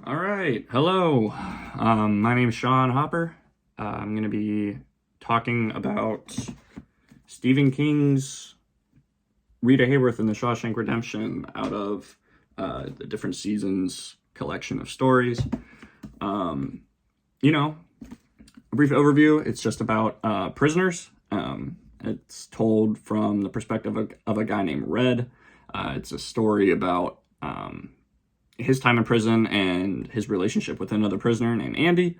All right. Hello. My name is Sean Hopper. I'm going to be talking about Stephen King's Rita Hayworth and the Shawshank Redemption out of the different seasons collection of stories. A brief overview. It's just about prisoners. It's told from the perspective of a guy named Red. It's a story about his time in prison and his relationship with another prisoner named Andy.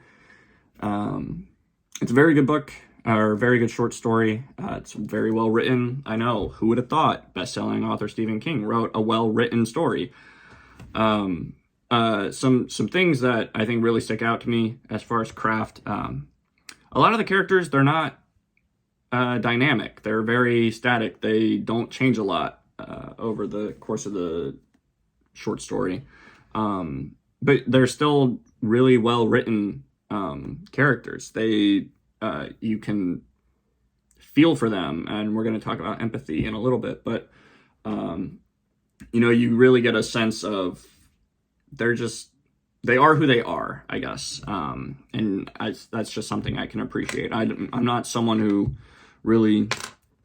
It's a very good book, or a very good short story. It's very well written. I know, who would have thought best-selling author Stephen King wrote a well-written story. Some things that I think really stick out to me as far as craft. A lot of the characters, they're not dynamic. They're very static. They don't change a lot over the course of the short story. But they're still really well written characters. You can feel for them, and we're going to talk about empathy in a little bit, but you really get a sense of they are who they are, I guess. That's just something I can appreciate. I'm not someone who really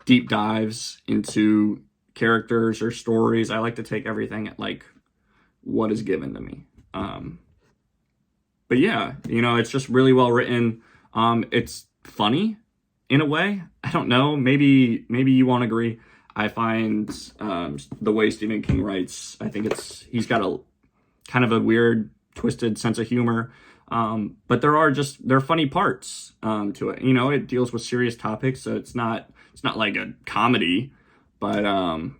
deep dives into characters or stories. I like to take everything at like what is given to me. But yeah, it's just really well written. It's funny in a way. I don't know. Maybe you won't agree. I find the way Stephen King writes, I think he's got a kind of a weird, twisted sense of humor. But there are funny parts to it. It deals with serious topics, so it's not like a comedy, but on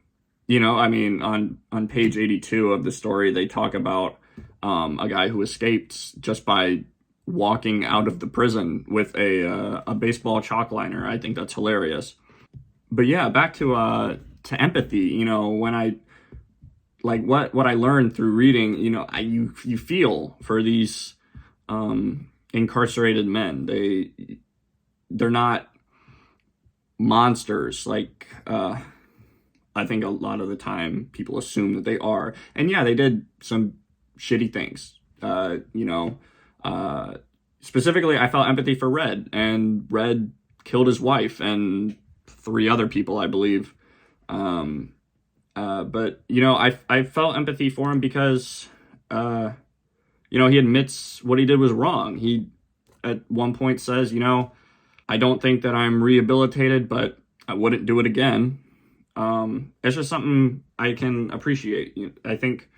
page 82 of the story, they talk about a guy who escaped just by walking out of the prison with a baseball chalk liner. I think that's hilarious. But yeah, back to empathy. When I like what I learned through reading, you feel for these incarcerated men. They're not monsters like I think a lot of the time people assume that they are. And yeah, they did some shitty things. Specifically, I felt empathy for Red, and Red killed his wife and 3 other people, I believe. But I felt empathy for him because, he admits what he did was wrong. He, at one point, says, I don't think that I'm rehabilitated, but I wouldn't do it again. It's just something I can appreciate. I think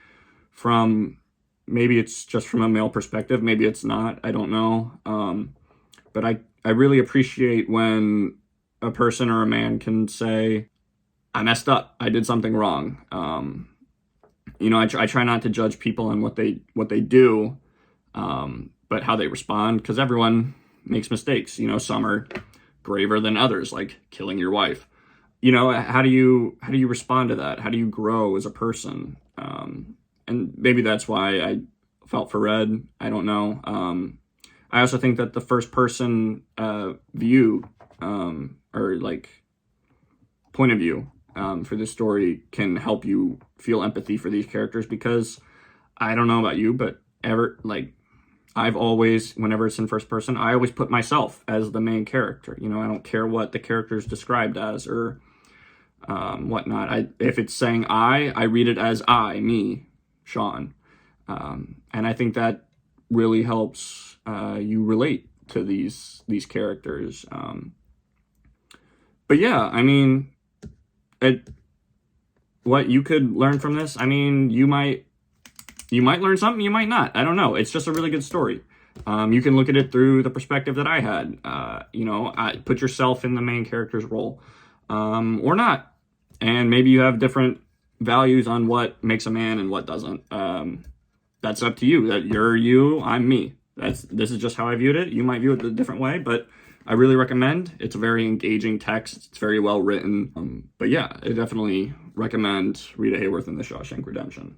maybe it's just from a male perspective, maybe it's not, I don't know. But I really appreciate when a person or a man can say, I messed up, I did something wrong. I try not to judge people on what they do, but how they respond, because everyone makes mistakes. Some are graver than others, like killing your wife. How do you respond to that? How do you grow as a person? And maybe that's why I felt for Red. I don't know. I also think that the first person view or like point of view for this story can help you feel empathy for these characters, because I don't know about you, but I've always, whenever it's in first person, I always put myself as the main character. I don't care what the character is described as or whatnot. If it's saying I read it as me, Sean. And I think that really helps you relate to these characters. But yeah, what you could learn from this, you might learn something, you might not. I don't know. It's just a really good story. You can look at it through the perspective that I had. Put yourself in the main character's role, or not. And maybe you have different values on what makes a man and what doesn't. That's up to you. That you're you, I'm me. This is just how I viewed it. You might view it a different way, but I really recommend. It's a very engaging text. It's very well written. But yeah, I definitely recommend Rita Hayworth and the Shawshank Redemption.